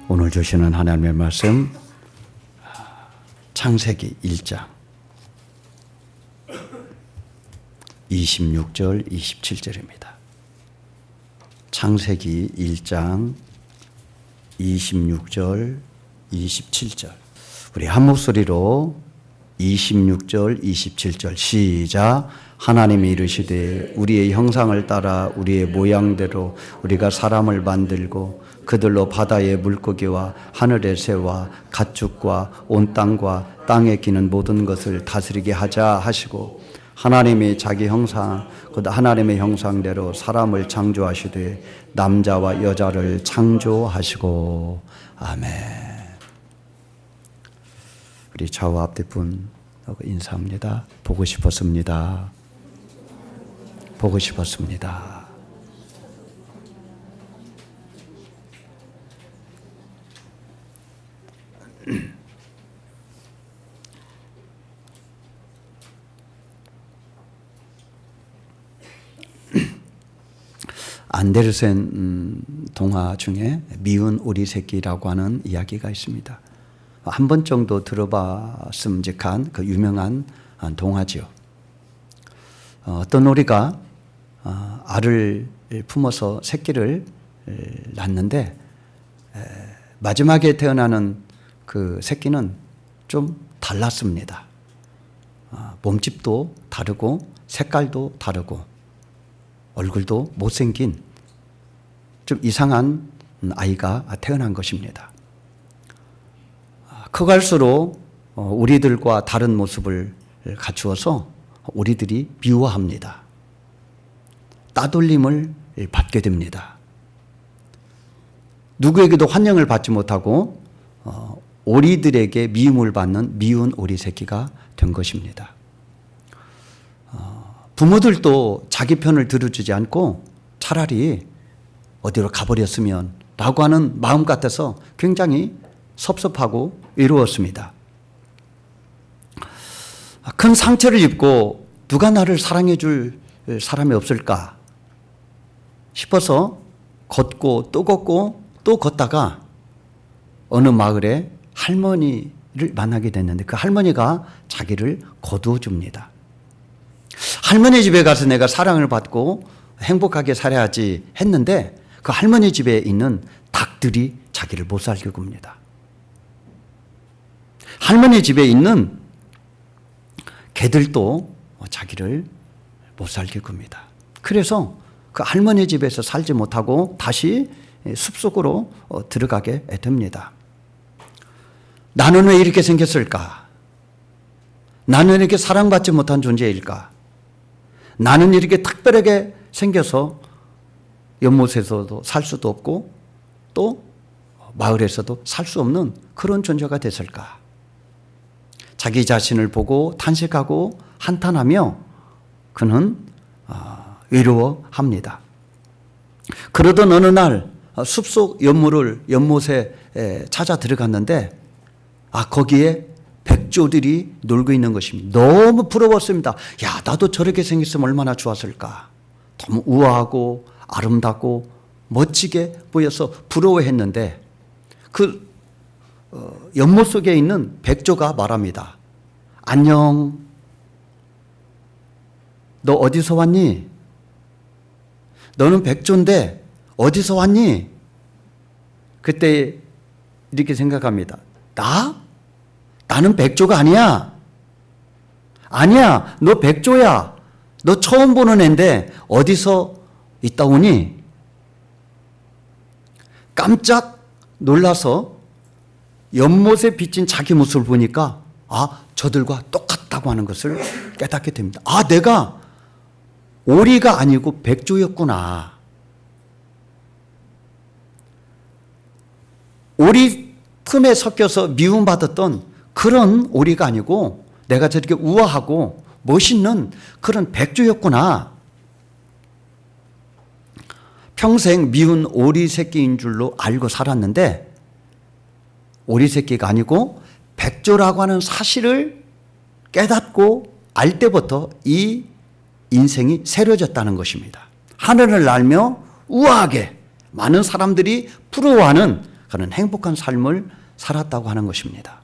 오늘 주시는 하나님의 말씀 창세기 1장 26절 27절입니다. 창세기 1장 26절 27절 우리 한 목소리로 26절 27절 시작. 하나님이 이르시되 우리의 형상을 따라 우리의 모양대로 우리가 사람을 만들고 그들로 바다의 물고기와 하늘의 새와 가축과 온 땅과 땅에 기는 모든 것을 다스리게 하자 하시고 하나님이 자기 형상 곧 하나님의 형상대로 사람을 창조하시되 남자와 여자를 창조하시고 아멘. 우리 좌우 앞뒤 분 인사합니다. 보고 싶었습니다. 보고 싶었습니다. 안데르센 동화 중에 미운 오리 새끼라고 하는 이야기가 있습니다. 한 번 정도 들어봤음직한 그 유명한 동화지요. 어떤 오리가 알을 품어서 새끼를 낳는데 마지막에 태어나는 그 새끼는 좀 달랐습니다. 몸집도 다르고 색깔도 다르고 얼굴도 못생긴 좀 이상한 아이가 태어난 것입니다. 커갈수록 우리들과 다른 모습을 갖추어서 우리들이 미워합니다. 따돌림을 받게 됩니다. 누구에게도 환영을 받지 못하고 오리들에게 미움을 받는 미운 오리 새끼가 된 것입니다. 부모들도 자기 편을 들어주지 않고 차라리 어디로 가버렸으면 라고 하는 마음 같아서 굉장히 섭섭하고 외로웠습니다. 큰 상처를 입고 누가 나를 사랑해 줄 사람이 없을까 싶어서 걷고 또 걷고 또 걷다가 어느 마을에 할머니를 만나게 됐는데 그 할머니가 자기를 거두어 줍니다. 할머니 집에 가서 내가 사랑을 받고 행복하게 살아야지 했는데 그 할머니 집에 있는 닭들이 자기를 못 살게 굽니다. 할머니 집에 있는 개들도 자기를 못 살게 굽니다. 그래서 그 할머니 집에서 살지 못하고 다시 숲속으로 들어가게 됩니다. 나는 왜 이렇게 생겼을까? 나는 이렇게 사랑받지 못한 존재일까? 나는 이렇게 특별하게 생겨서 연못에서도 살 수도 없고 또 마을에서도 살 수 없는 그런 존재가 됐을까? 자기 자신을 보고 탄식하고 한탄하며 그는 외로워합니다. 그러던 어느 날 숲속 연못에 찾아 들어갔는데 거기에 백조들이 놀고 있는 것입니다. 너무 부러웠습니다. 야, 나도 저렇게 생겼으면 얼마나 좋았을까. 너무 우아하고 아름답고 멋지게 보여서 부러워했는데 그 연못 속에 있는 백조가 말합니다. 안녕. 너 어디서 왔니? 너는 백조인데 어디서 왔니? 그때 이렇게 생각합니다. 나는 백조가 아니야. 아니야, 너 백조야. 너 처음 보는 애인데 어디서 있다 오니? 깜짝 놀라서 연못에 비친 자기 모습을 보니까 저들과 똑같다고 하는 것을 깨닫게 됩니다. 내가 오리가 아니고 백조였구나. 오리 틈에 섞여서 미움받았던 그런 오리가 아니고 내가 저렇게 우아하고 멋있는 그런 백조였구나. 평생 미운 오리 새끼인 줄로 알고 살았는데 오리 새끼가 아니고 백조라고 하는 사실을 깨닫고 알 때부터 이 인생이 새로워졌다는 것입니다. 하늘을 날며 우아하게 많은 사람들이 부러워하는 그런 행복한 삶을 살았다고 하는 것입니다.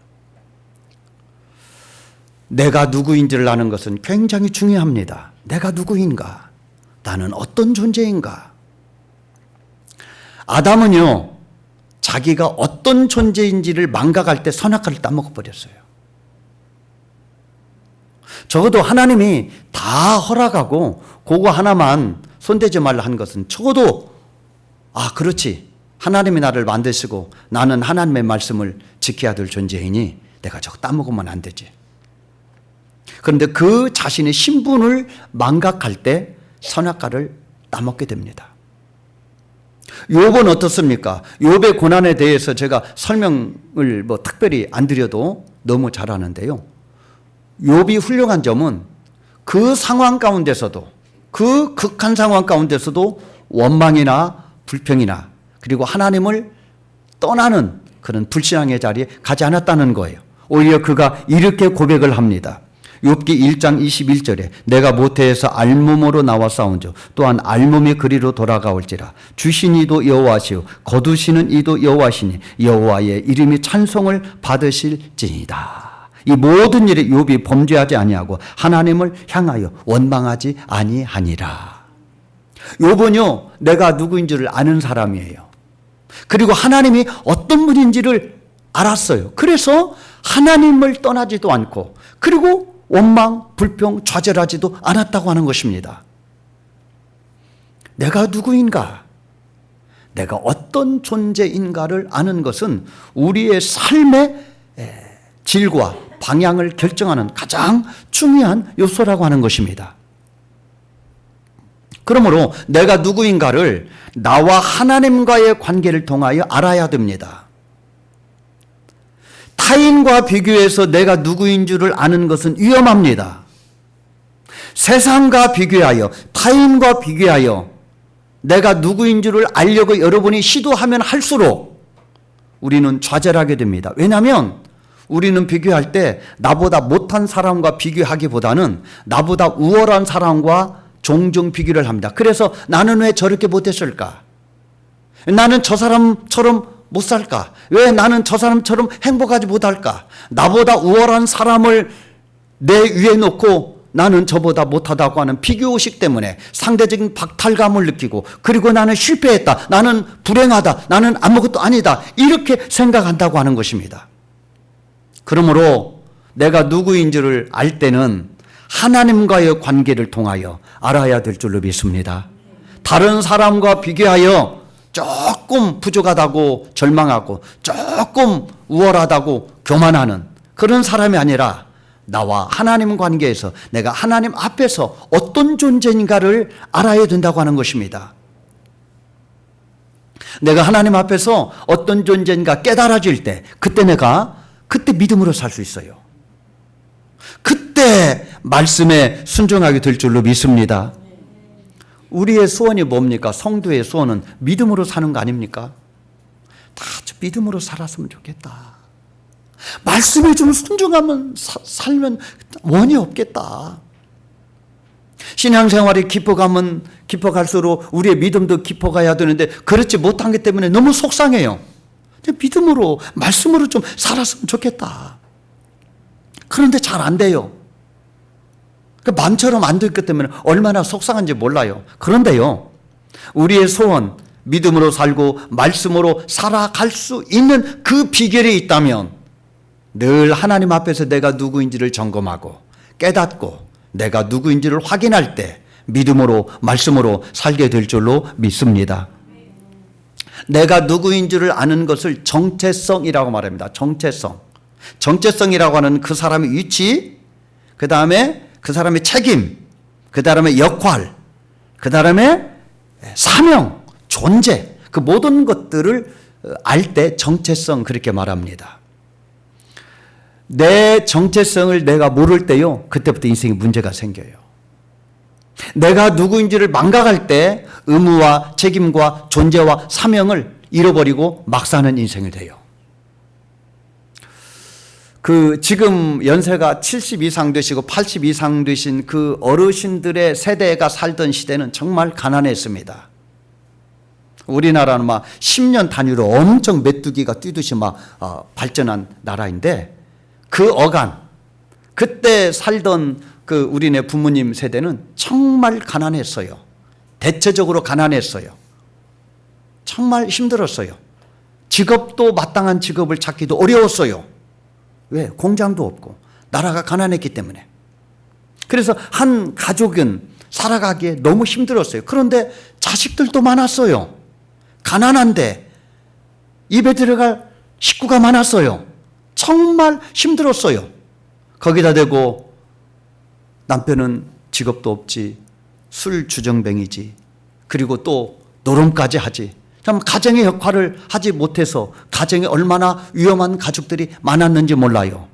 내가 누구인지를 아는 것은 굉장히 중요합니다. 내가 누구인가? 나는 어떤 존재인가? 아담은요, 자기가 어떤 존재인지를 망각할 때 선악과를 따먹어 버렸어요. 적어도 하나님이 다 허락하고 그거 하나만 손대지 말라 한 것은 적어도 그렇지. 하나님이 나를 만드시고 나는 하나님의 말씀을 지켜야 될 존재이니 내가 저거 따먹으면 안 되지. 그런데 그 자신의 신분을 망각할 때 선악과를 따먹게 됩니다. 욥은 어떻습니까? 욥의 고난에 대해서 제가 설명을 특별히 안 드려도 너무 잘 아는데요. 욥이 훌륭한 점은 그 상황 가운데서도, 그 극한 상황 가운데서도 원망이나 불평이나 그리고 하나님을 떠나는 그런 불신앙의 자리에 가지 않았다는 거예요. 오히려 그가 이렇게 고백을 합니다. 욥기 1장 21절에 내가 모태에서 알몸으로 나와 싸운즉 또한 알몸의 그리로 돌아가올지라 주신 이도 여호와시요 거두시는 이도 여호와시니 여호와의 이름이 찬송을 받으실지니이다. 이 모든 일에 욥이 범죄하지 아니하고 하나님을 향하여 원망하지 아니하니라. 욥은요, 내가 누구인 줄 아는 사람이에요. 그리고 하나님이 어떤 분인지를 알았어요. 그래서 하나님을 떠나지도 않고 그리고 원망, 불평, 좌절하지도 않았다고 하는 것입니다. 내가 누구인가? 내가 어떤 존재인가를 아는 것은 우리의 삶의 질과 방향을 결정하는 가장 중요한 요소라고 하는 것입니다. 그러므로 내가 누구인가를 나와 하나님과의 관계를 통하여 알아야 됩니다. 타인과 비교해서 내가 누구인 줄을 아는 것은 위험합니다. 세상과 비교하여, 타인과 비교하여 내가 누구인 줄을 알려고 여러분이 시도하면 할수록 우리는 좌절하게 됩니다. 왜냐하면 우리는 비교할 때 나보다 못한 사람과 비교하기보다는 나보다 우월한 사람과 종종 비교를 합니다. 그래서 나는 왜 저렇게 못했을까? 나는 저 사람처럼 못 살까? 왜 나는 저 사람처럼 행복하지 못할까? 나보다 우월한 사람을 내 위에 놓고 나는 저보다 못하다고 하는 비교의식 때문에 상대적인 박탈감을 느끼고 그리고 나는 실패했다. 나는 불행하다. 나는 아무것도 아니다. 이렇게 생각한다고 하는 것입니다. 그러므로 내가 누구인지를 알 때는 하나님과의 관계를 통하여 알아야 될 줄로 믿습니다. 다른 사람과 비교하여 조금 부족하다고 절망하고 조금 우월하다고 교만하는 그런 사람이 아니라 나와 하나님 관계에서 내가 하나님 앞에서 어떤 존재인가를 알아야 된다고 하는 것입니다. 내가 하나님 앞에서 어떤 존재인가 깨달아질 때 그때 믿음으로 살 수 있어요. 그때 말씀에 순종하게 될 줄로 믿습니다. 우리의 소원이 뭡니까? 성도의 소원은 믿음으로 사는 거 아닙니까? 다 믿음으로 살았으면 좋겠다. 말씀에 좀 순종하면 살면 원이 없겠다. 신앙생활이 깊어가면 깊어갈수록 우리의 믿음도 깊어가야 되는데 그렇지 못한 것 때문에 너무 속상해요. 믿음으로 말씀으로 좀 살았으면 좋겠다. 그런데 잘 안 돼요. 마음처럼 안 됐기 때문에 얼마나 속상한지 몰라요. 그런데요, 우리의 소원, 믿음으로 살고 말씀으로 살아갈 수 있는 그 비결이 있다면 늘 하나님 앞에서 내가 누구인지를 점검하고 깨닫고 내가 누구인지를 확인할 때 믿음으로 말씀으로 살게 될 줄로 믿습니다. 내가 누구인 줄을 아는 것을 정체성이라고 말합니다. 정체성이라고 하는 그 사람의 위치, 그 다음에 그 사람의 책임, 그 다음에 역할, 그 다음에 사명, 존재, 그 모든 것들을 알 때 정체성 그렇게 말합니다. 내 정체성을 내가 모를 때요, 그때부터 인생에 문제가 생겨요. 내가 누구인지를 망각할 때 의무와 책임과 존재와 사명을 잃어버리고 막 사는 인생이 돼요. 지금 연세가 70 이상 되시고 80 이상 되신 그 어르신들의 세대가 살던 시대는 정말 가난했습니다. 우리나라는 막 10년 단위로 엄청 메뚜기가 뛰듯이 막 발전한 나라인데 그 어간, 그때 살던 그 우리네 부모님 세대는 정말 가난했어요. 대체적으로 가난했어요. 정말 힘들었어요. 직업도 마땅한 직업을 찾기도 어려웠어요. 왜? 공장도 없고 나라가 가난했기 때문에. 그래서 한 가족은 살아가기에 너무 힘들었어요. 그런데 자식들도 많았어요. 가난한데 입에 들어갈 식구가 많았어요. 정말 힘들었어요. 거기다 대고 남편은 직업도 없지, 술 주정뱅이지, 그리고 또 노름까지 하지. 참 가정의 역할을 하지 못해서 가정에 얼마나 위험한 가족들이 많았는지 몰라요.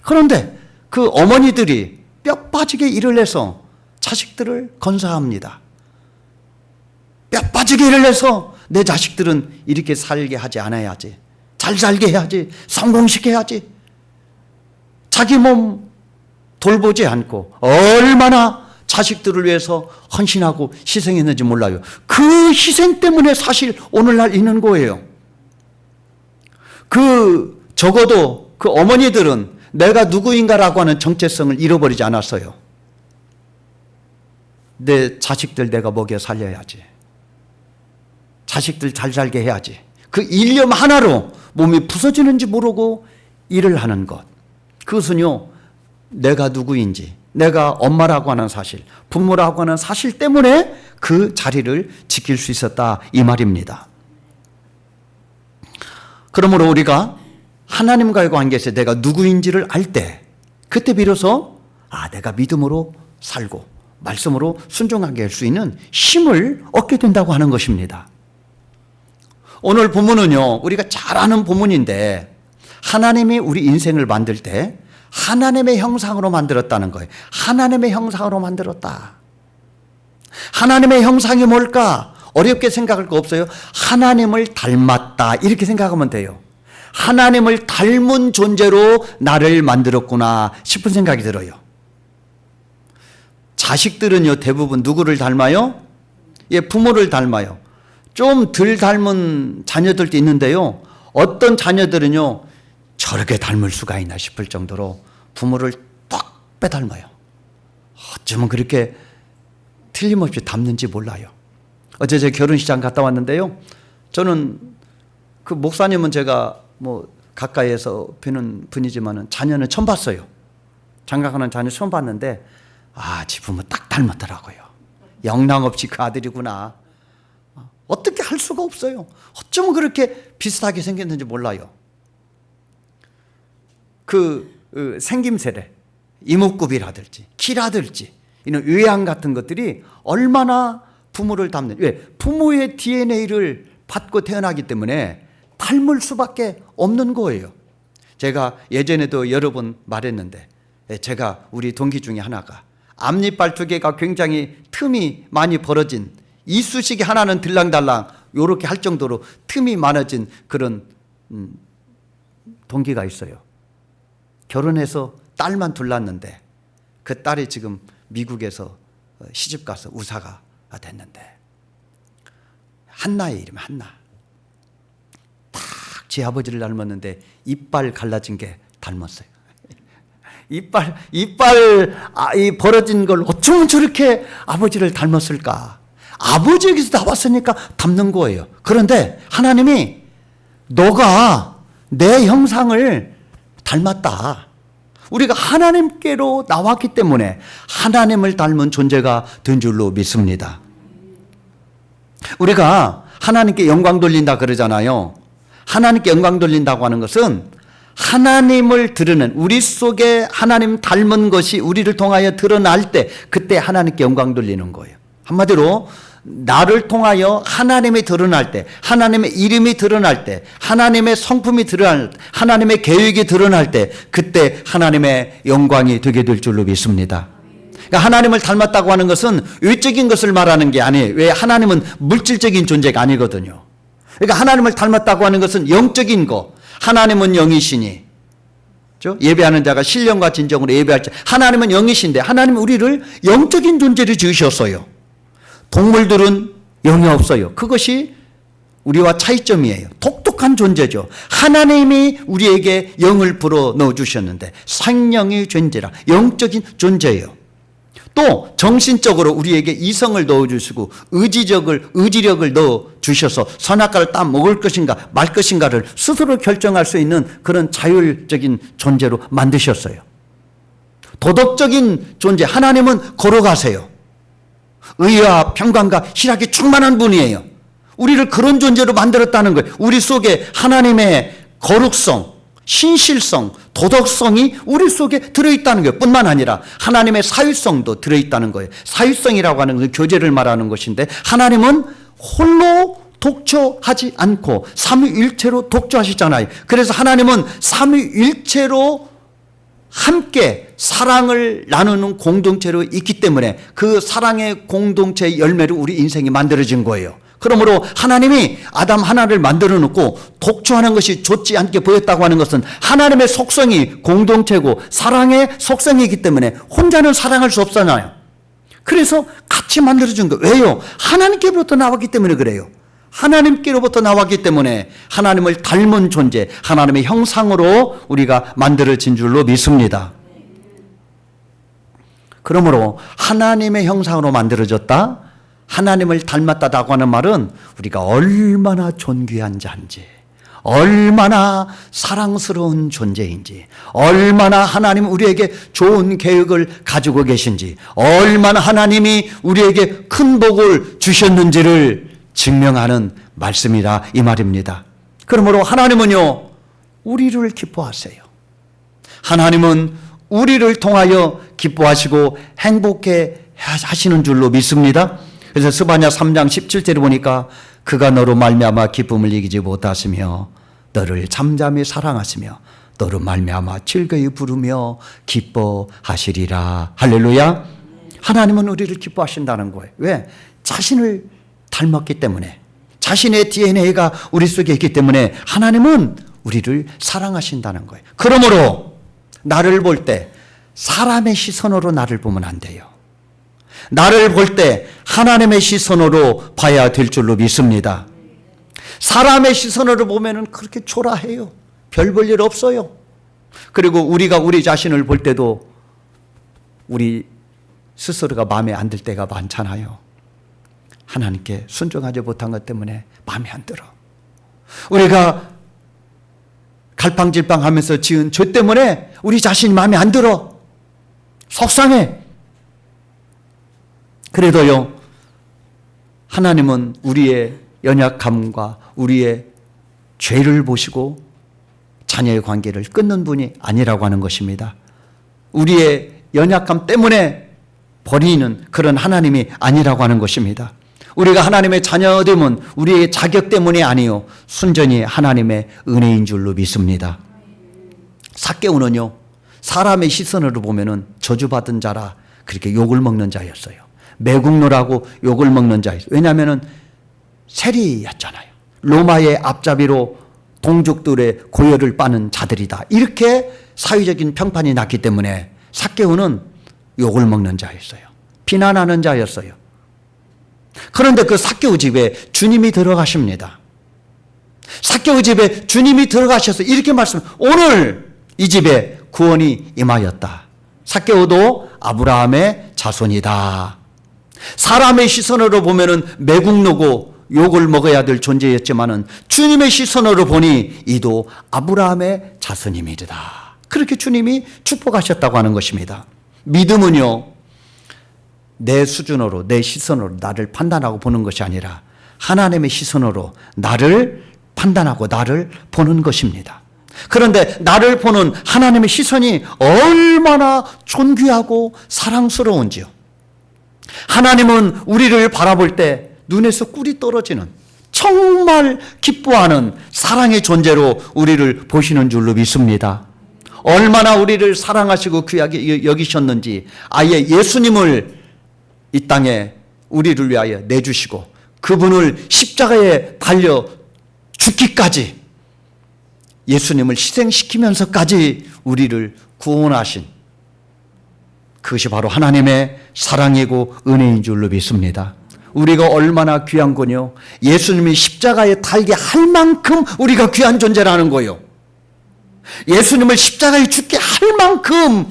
그런데 그 어머니들이 뼈 빠지게 일을 해서 자식들을 건사합니다. 뼈 빠지게 일을 해서 내 자식들은 이렇게 살게 하지 않아야지, 잘 살게 해야지, 성공시켜야지. 자기 몸 돌보지 않고 얼마나 자식들을 위해서 헌신하고 희생했는지 몰라요. 그 희생 때문에 사실 오늘날 있는 거예요. 적어도 그 어머니들은 내가 누구인가라고 하는 정체성을 잃어버리지 않았어요. 내 자식들 내가 먹여 살려야지, 자식들 잘 살게 해야지. 그 일념 하나로 몸이 부서지는지 모르고 일을 하는 것. 그것은요, 내가 누구인지, 내가 엄마라고 하는 사실, 부모라고 하는 사실 때문에 그 자리를 지킬 수 있었다, 이 말입니다. 그러므로 우리가 하나님과의 관계에서 내가 누구인지를 알 때, 그때 비로소 내가 믿음으로 살고 말씀으로 순종하게 할 수 있는 힘을 얻게 된다고 하는 것입니다. 오늘 본문은요, 우리가 잘 아는 본문인데 하나님이 우리 인생을 만들 때 하나님의 형상으로 만들었다는 거예요. 하나님의 형상으로 만들었다. 하나님의 형상이 뭘까? 어렵게 생각할 거 없어요. 하나님을 닮았다, 이렇게 생각하면 돼요. 하나님을 닮은 존재로 나를 만들었구나 싶은 생각이 들어요. 자식들은요, 대부분 누구를 닮아요? 부모를 닮아요. 좀 덜 닮은 자녀들도 있는데요, 어떤 자녀들은요 저렇게 닮을 수가 있나 싶을 정도로 부모를 딱 빼닮아요. 어쩌면 그렇게 틀림없이 닮는지 몰라요. 어제 제 결혼식장 갔다 왔는데요, 저는 그 목사님은 제가 가까이에서 뵈는 분이지만 자녀는 처음 봤어요. 장가가는 자녀 처음 봤는데 지 부모 딱 닮았더라고요. 영랑 없이 그 아들이구나. 어떻게 할 수가 없어요. 어쩌면 그렇게 비슷하게 생겼는지 몰라요. 생김새래, 이목구비라든지 키라든지 이런 외양 같은 것들이 얼마나 부모를 닮는, 왜? 부모의 DNA를 받고 태어나기 때문에 닮을 수밖에 없는 거예요. 제가 예전에도 여러 번 말했는데, 제가 우리 동기 중에 하나가 앞니빨 2개가 굉장히 틈이 많이 벌어진, 이쑤시개 하나는 들랑달랑 요렇게 할 정도로 틈이 많아진 그런 동기가 있어요. 결혼해서 딸만 둘 낳았는데 그 딸이 지금 미국에서 시집가서 의사가 됐는데, 한나의 이름, 한나. 딱 제 아버지를 닮았는데 이빨 갈라진 게 닮았어요. 이빨 이 벌어진 걸 어쩌면 저렇게 아버지를 닮았을까? 아버지에게서 나왔으니까 닮는 거예요. 그런데 하나님이 너가 내 형상을 닮았다. 우리가 하나님께로 나왔기 때문에 하나님을 닮은 존재가 된 줄로 믿습니다. 우리가 하나님께 영광 돌린다 그러잖아요. 하나님께 영광 돌린다고 하는 것은 하나님을 드러낸, 우리 속에 하나님 닮은 것이 우리를 통하여 드러날 때 그때 하나님께 영광 돌리는 거예요. 한마디로 나를 통하여 하나님이 드러날 때, 하나님의 이름이 드러날 때, 하나님의 성품이 드러날 때, 하나님의 계획이 드러날 때 그때 하나님의 영광이 되게 될 줄로 믿습니다. 그러니까 하나님을 닮았다고 하는 것은 외적인 것을 말하는 게 아니에요. 왜? 하나님은 물질적인 존재가 아니거든요. 그러니까 하나님을 닮았다고 하는 것은 영적인 거, 하나님은 영이시니, 예배하는 자가 신령과 진정으로 예배할 자, 하나님은 영이신데 하나님은 우리를 영적인 존재로 지으셨어요. 동물들은 영이 없어요. 그것이 우리와 차이점이에요. 독특한 존재죠. 하나님이 우리에게 영을 불어 넣어주셨는데 생명의 존재라 영적인 존재예요. 또 정신적으로 우리에게 이성을 넣어주시고 의지력을 넣어주셔서 선악과를 따 먹을 것인가 말 것인가를 스스로 결정할 수 있는 그런 자율적인 존재로 만드셨어요. 도덕적인 존재, 하나님은 걸어가세요. 의와 평강과 희락이 충만한 분이에요. 우리를 그런 존재로 만들었다는 거예요. 우리 속에 하나님의 거룩성, 신실성, 도덕성이 우리 속에 들어있다는 거예요. 뿐만 아니라 하나님의 사유성도 들어있다는 거예요. 사유성이라고 하는 것은 교제를 말하는 것인데 하나님은 홀로 독처하지 않고 삼위일체로 독처하시잖아요. 그래서 하나님은 삼위일체로 함께 사랑을 나누는 공동체로 있기 때문에 그 사랑의 공동체의 열매로 우리 인생이 만들어진 거예요. 그러므로 하나님이 아담 하나를 만들어 놓고 독처하는 것이 좋지 않게 보였다고 하는 것은 하나님의 속성이 공동체고 사랑의 속성이기 때문에 혼자는 사랑할 수 없잖아요. 그래서 같이 만들어준 거예요. 왜요? 하나님께로부터 나왔기 때문에 그래요. 하나님께로부터 나왔기 때문에 하나님을 닮은 존재, 하나님의 형상으로 우리가 만들어진 줄로 믿습니다. 그러므로 하나님의 형상으로 만들어졌다, 하나님을 닮았다라고 하는 말은 우리가 얼마나 존귀한 자인지, 얼마나 사랑스러운 존재인지, 얼마나 하나님 우리에게 좋은 계획을 가지고 계신지, 얼마나 하나님이 우리에게 큰 복을 주셨는지를 증명하는 말씀이라 이 말입니다. 그러므로 하나님은요, 우리를 기뻐하세요. 하나님은 우리를 통하여 기뻐하시고 행복해 하시는 줄로 믿습니다. 그래서 스바냐 3장 17절에 보니까 그가 너로 말미암아 기쁨을 이기지 못하시며 너를 잠잠히 사랑하시며 너로 말미암아 즐거이 부르며 기뻐하시리라. 할렐루야. 하나님은 우리를 기뻐하신다는 거예요. 왜? 자신을 닮았기 때문에, 자신의 DNA가 우리 속에 있기 때문에 하나님은 우리를 사랑하신다는 거예요. 그러므로 나를 볼 때 사람의 시선으로 나를 보면 안 돼요. 나를 볼 때 하나님의 시선으로 봐야 될 줄로 믿습니다. 사람의 시선으로 보면은 그렇게 초라해요. 별 볼 일 없어요. 그리고 우리가 우리 자신을 볼 때도 우리 스스로가 마음에 안 들 때가 많잖아요. 하나님께 순종하지 못한 것 때문에 마음에 안 들어. 우리가 갈팡질팡하면서 지은 죄 때문에 우리 자신이 마음에 안 들어. 속상해. 그래도요, 하나님은 우리의 연약함과 우리의 죄를 보시고 자녀의 관계를 끊는 분이 아니라고 하는 것입니다. 우리의 연약함 때문에 버리는 그런 하나님이 아니라고 하는 것입니다. 우리가 하나님의 자녀됨은 우리의 자격 때문이 아니요, 순전히 하나님의 은혜인 줄로 믿습니다. 삭개오는요, 사람의 시선으로 보면은 저주받은 자라 그렇게 욕을 먹는 자였어요. 매국노라고 욕을 먹는 자였어요. 왜냐하면은 세리였잖아요. 로마의 앞잡이로 동족들의 고열을 빠는 자들이다. 이렇게 사회적인 평판이 났기 때문에 삭개오는 욕을 먹는 자였어요. 비난하는 자였어요. 그런데 그 삭개오 집에 주님이 들어가십니다. 삭개오 집에 주님이 들어가셔서 이렇게 말씀, 오늘 이 집에 구원이 임하였다. 삭개오도 아브라함의 자손이다. 사람의 시선으로 보면은 매국노고 욕을 먹어야 될 존재였지만은 주님의 시선으로 보니 이도 아브라함의 자손임이다. 그렇게 주님이 축복하셨다고 하는 것입니다. 믿음은요, 내 수준으로, 내 시선으로 나를 판단하고 보는 것이 아니라 하나님의 시선으로 나를 판단하고 나를 보는 것입니다. 그런데 나를 보는 하나님의 시선이 얼마나 존귀하고 사랑스러운지요. 하나님은 우리를 바라볼 때 눈에서 꿀이 떨어지는, 정말 기뻐하는 사랑의 존재로 우리를 보시는 줄로 믿습니다. 얼마나 우리를 사랑하시고 귀하게 여기셨는지, 아예 예수님을 이 땅에 우리를 위하여 내주시고 그분을 십자가에 달려 죽기까지, 예수님을 희생시키면서까지 우리를 구원하신, 그것이 바로 하나님의 사랑이고 은혜인 줄로 믿습니다. 우리가 얼마나 귀한 거요. 예수님이 십자가에 달게 할 만큼 우리가 귀한 존재라는 거요. 예수님을 십자가에 죽게 할 만큼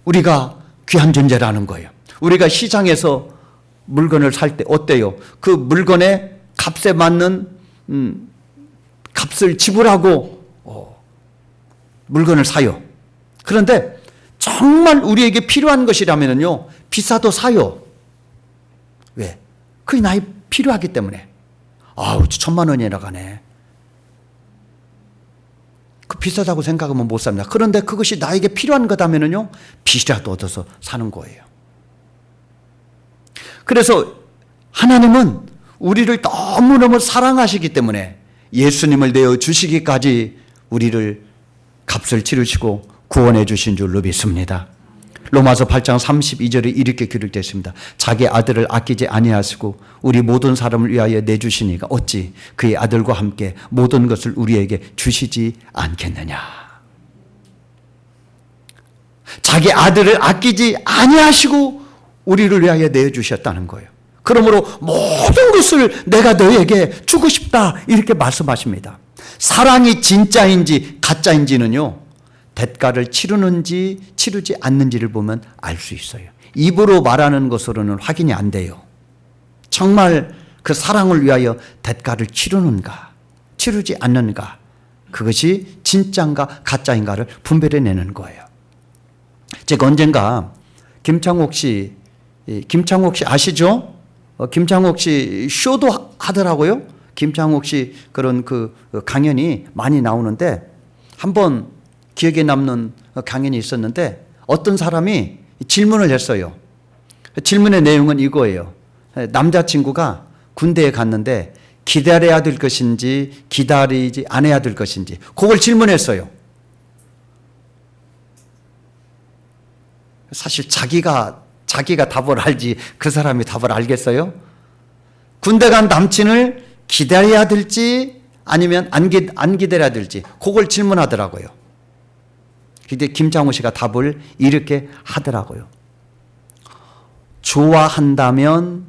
우리가 귀한 존재라는 거예요. 우리가 시장에서 물건을 살 때 어때요? 그 물건의 값에 맞는 값을 지불하고 물건을 사요. 그런데 정말 우리에게 필요한 것이라면요, 비싸도 사요. 왜? 그게 나에 필요하기 때문에. 아우, 1,000만 원이나 가네. 그 비싸다고 생각하면 못 삽니다. 그런데 그것이 나에게 필요한 거다면요, 빚이라도 얻어서 사는 거예요. 그래서 하나님은 우리를 너무너무 사랑하시기 때문에 예수님을 내어 주시기까지 우리를 값을 치르시고 구원해 주신 줄로 믿습니다. 로마서 8장 32절에 이렇게 기록되어 있습니다. 자기 아들을 아끼지 아니하시고 우리 모든 사람을 위하여 내주시니까 어찌 그의 아들과 함께 모든 것을 우리에게 주시지 않겠느냐. 자기 아들을 아끼지 아니하시고 우리를 위하여 내주셨다는 거예요. 그러므로 모든 것을 내가 너에게 주고 싶다, 이렇게 말씀하십니다. 사랑이 진짜인지 가짜인지는요, 대가를 치르는지 치르지 않는지를 보면 알 수 있어요. 입으로 말하는 것으로는 확인이 안 돼요. 정말 그 사랑을 위하여 대가를 치르는가 치르지 않는가, 그것이 진짜인가 가짜인가를 분별해내는 거예요. 제가 언젠가 김창옥 씨 아시죠? 김창옥 씨 쇼도 하더라고요. 김창옥 씨 그런 그 강연이 많이 나오는데, 한번 기억에 남는 강연이 있었는데 어떤 사람이 질문을 했어요. 질문의 내용은 이거예요. 남자친구가 군대에 갔는데 기다려야 될 것인지 기다리지 않아야 될 것인지, 그걸 질문했어요. 사실 자기가 답을 알지 그 사람이 답을 알겠어요? 군대 간 남친을 기다려야 될지 아니면 안 기다려야 될지, 그걸 질문하더라고요. 근데 김창호 씨가 답을 이렇게 하더라고요. 좋아한다면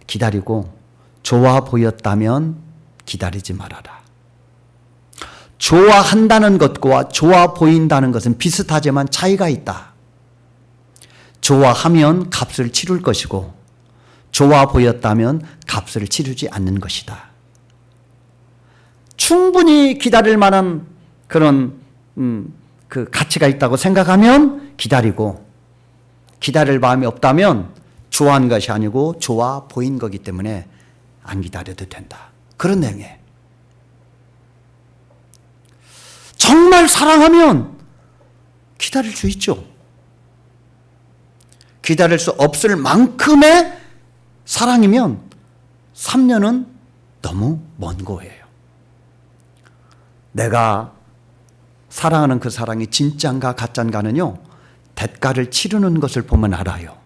기다리고 좋아 보였다면 기다리지 말아라. 좋아한다는 것과 좋아 보인다는 것은 비슷하지만 차이가 있다. 좋아하면 값을 치를 것이고 좋아 보였다면 값을 치르지 않는 것이다. 충분히 기다릴 만한 그런 그 가치가 있다고 생각하면 기다리고, 기다릴 마음이 없다면 좋아한 것이 아니고 좋아 보인 거기 때문에 안 기다려도 된다. 그런 내용이에요. 정말 사랑하면 기다릴 수 있죠. 기다릴 수 없을 만큼의 사랑이면 3년은 너무 먼 거예요. 내가 사랑하는 그 사랑이 진짜인가 가짜인가는요, 대가를 치르는 것을 보면 알아요.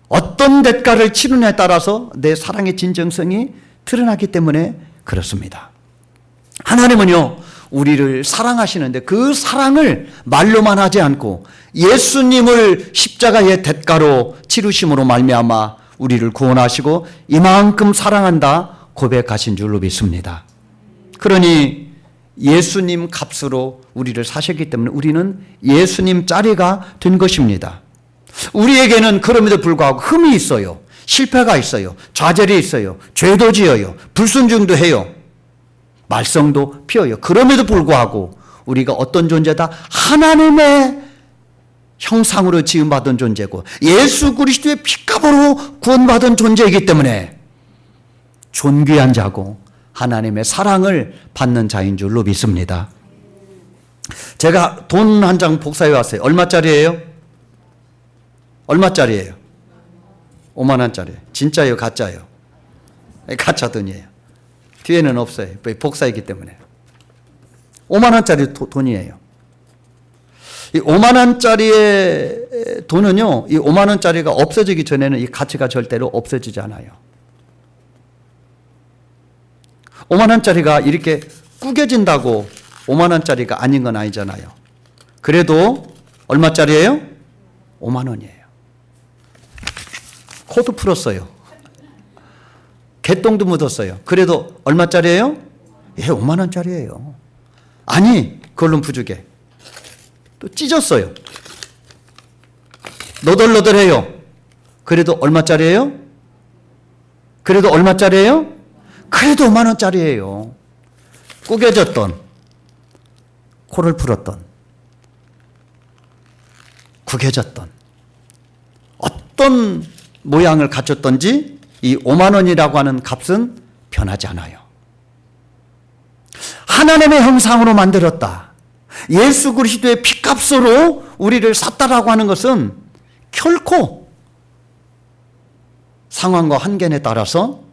어떤 대가를 치르느냐에 따라서 내 사랑의 진정성이 드러나기 때문에 그렇습니다. 하나님은요, 우리를 사랑하시는데 그 사랑을 말로만 하지 않고 예수님을 십자가의 대가로 치르심으로 말미암아 우리를 구원하시고 이만큼 사랑한다 고백하신 줄로 믿습니다. 그러니 예수님 값으로 우리를 사셨기 때문에 우리는 예수님 짜리가 된 것입니다. 우리에게는 그럼에도 불구하고 흠이 있어요. 실패가 있어요. 좌절이 있어요. 죄도 지어요. 불순종도 해요. 말썽도 피워요. 그럼에도 불구하고 우리가 어떤 존재다? 하나님의 형상으로 지음받은 존재고 예수 그리스도의 피값으로 구원받은 존재이기 때문에 존귀한 자고 하나님의 사랑을 받는 자인 줄로 믿습니다. 제가 돈 한 장 복사해 왔어요. 얼마짜리예요? 얼마짜리예요? 5만 원짜리. 진짜예요? 가짜예요? 가짜 돈이에요. 뒤에는 없어요. 복사이기 때문에. 5만 원짜리 돈이에요. 이 5만 원짜리의 돈은요, 이 5만 원짜리가 없어지기 전에는 이 가치가 절대로 없어지지 않아요. 5만 원짜리가 이렇게 구겨진다고 5만 원짜리가 아닌 건 아니잖아요. 그래도 얼마짜리예요? 5만 원이에요. 코도 풀었어요. 개똥도 묻었어요. 그래도 얼마짜리예요? 예, 5만 원짜리예요. 아니, 그걸로 부족해. 또 찢었어요. 너덜너덜해요. 그래도 얼마짜리예요? 그래도 얼마짜리예요? 그래도 5만 원짜리예요. 구겨졌던, 코를 풀었던, 구겨졌던, 어떤 모양을 갖췄던지 이 5만 원이라고 하는 값은 변하지 않아요. 하나님의 형상으로 만들었다. 예수 그리스도의 피값으로 우리를 샀다라고 하는 것은 결코 상황과 환경에 따라서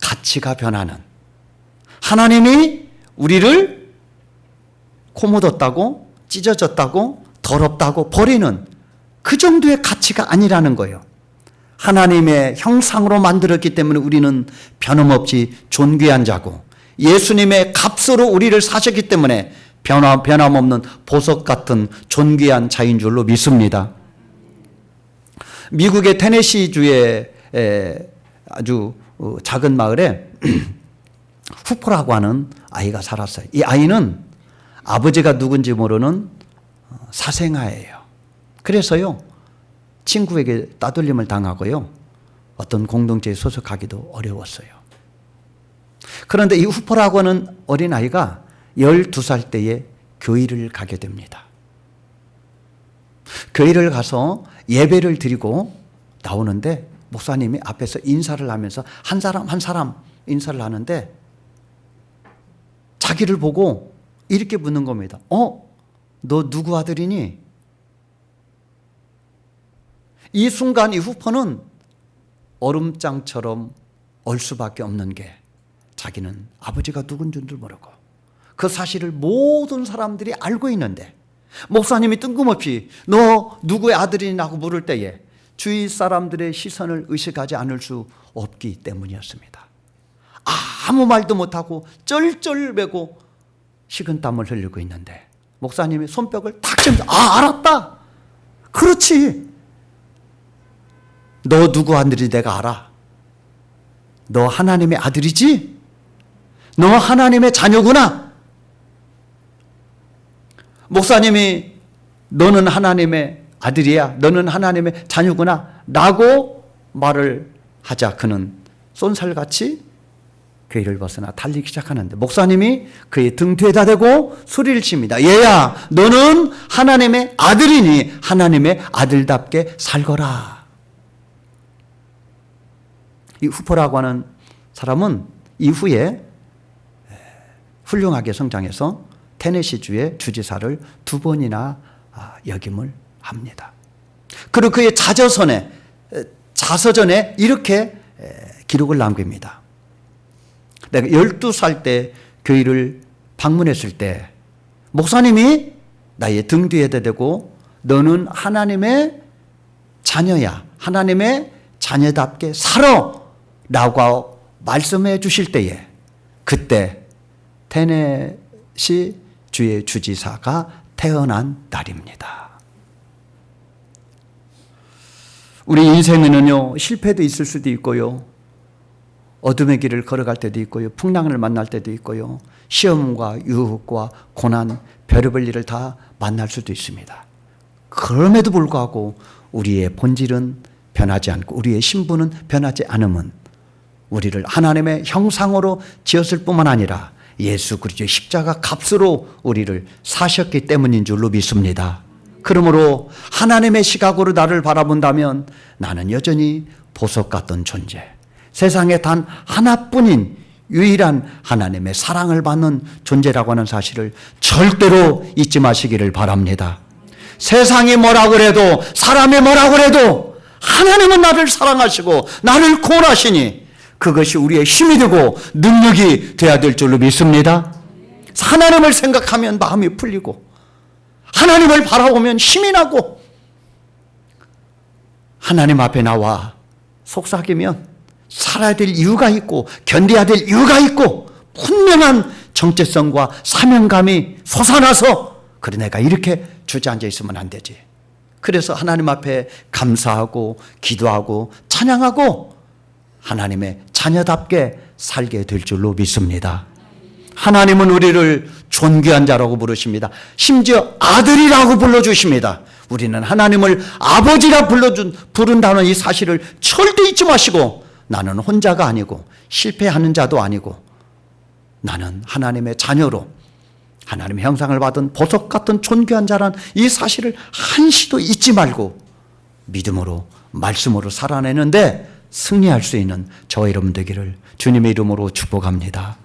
가치가 변하는, 하나님이 우리를 코 묻었다고 찢어졌다고 더럽다고 버리는 그 정도의 가치가 아니라는 거예요. 하나님의 형상으로 만들었기 때문에 우리는 변함없이 존귀한 자고, 예수님의 값으로 우리를 사셨기 때문에 변함없는 보석 같은 존귀한 자인 줄로 믿습니다. 미국의 테네시주의 아주 작은 마을에 후퍼라고 하는 아이가 살았어요. 이 아이는 아버지가 누군지 모르는 사생아예요. 그래서요, 친구에게 따돌림을 당하고요, 어떤 공동체에 소속하기도 어려웠어요. 그런데 이 후퍼라고 하는 어린아이가 12살 때에 교회를 가게 됩니다. 교회를 가서 예배를 드리고 나오는데 목사님이 앞에서 인사를 하면서 한 사람 한 사람 인사를 하는데 자기를 보고 이렇게 묻는 겁니다. 너 누구 아들이니? 이 순간 이 후퍼는 얼음장처럼 얼 수밖에 없는 게, 자기는 아버지가 누군지도 모르고 그 사실을 모든 사람들이 알고 있는데 목사님이 뜬금없이 너 누구의 아들이냐고 물을 때에 주위 사람들의 시선을 의식하지 않을 수 없기 때문이었습니다. 아무 말도 못하고 쩔쩔매고 식은땀을 흘리고 있는데 목사님이 손뼉을 탁 치면서 알았다. 그렇지. 너 누구 아들인지 내가 알아. 너 하나님의 아들이지? 너 하나님의 자녀구나. 목사님이 너는 하나님의 아들이야, 너는 하나님의 자녀구나 라고 말을 하자 그는 쏜살같이 교회를 벗어나 달리기 시작하는데 목사님이 그의 등 뒤에다 대고 소리를 칩니다. 얘야, 너는 하나님의 아들이니 하나님의 아들답게 살거라. 이 후퍼라고 하는 사람은 이후에 훌륭하게 성장해서 테네시주의 주지사를 2번이나 역임을 합니다. 그리고 그의 자서전에 이렇게 기록을 남깁니다. 내가 12살 때 교회를 방문했을 때 목사님이 나의 등 뒤에다 대고 너는 하나님의 자녀야, 하나님의 자녀답게 살아 라고 말씀해 주실 때에 그때 테네시 주의 주지사가 태어난 날입니다. 우리 인생에는요, 실패도 있을 수도 있고요, 어둠의 길을 걸어갈 때도 있고요, 풍랑을 만날 때도 있고요, 시험과 유혹과 고난, 별의별 일을 다 만날 수도 있습니다. 그럼에도 불구하고 우리의 본질은 변하지 않고 우리의 신분은 변하지 않음은 우리를 하나님의 형상으로 지었을 뿐만 아니라 예수 그리스도의 십자가 값으로 우리를 사셨기 때문인 줄로 믿습니다. 그러므로 하나님의 시각으로 나를 바라본다면 나는 여전히 보석 같던 존재, 세상에 단 하나뿐인 유일한 하나님의 사랑을 받는 존재라고 하는 사실을 절대로 잊지 마시기를 바랍니다. 세상이 뭐라고 그래도, 사람이 뭐라고 그래도 하나님은 나를 사랑하시고 나를 구원하시니 그것이 우리의 힘이 되고 능력이 되어야 될 줄로 믿습니다. 하나님을 생각하면 마음이 풀리고 하나님을 바라보면 힘이 나고 하나님 앞에 나와 속삭이면 살아야 될 이유가 있고 견뎌야 될 이유가 있고 분명한 정체성과 사명감이 솟아나서 그래 내가 이렇게 주저앉아 있으면 안 되지. 그래서 하나님 앞에 감사하고 기도하고 찬양하고 하나님의 자녀답게 살게 될 줄로 믿습니다. 하나님은 우리를 존귀한 자라고 부르십니다. 심지어 아들이라고 불러주십니다. 우리는 하나님을 아버지라 부른다는 이 사실을 절대 잊지 마시고, 나는 혼자가 아니고 실패하는 자도 아니고 나는 하나님의 자녀로 하나님의 형상을 받은 보석 같은 존귀한 자란 이 사실을 한시도 잊지 말고 믿음으로 말씀으로 살아내는데 승리할 수 있는 저와 여러분 되기를 주님의 이름으로 축복합니다.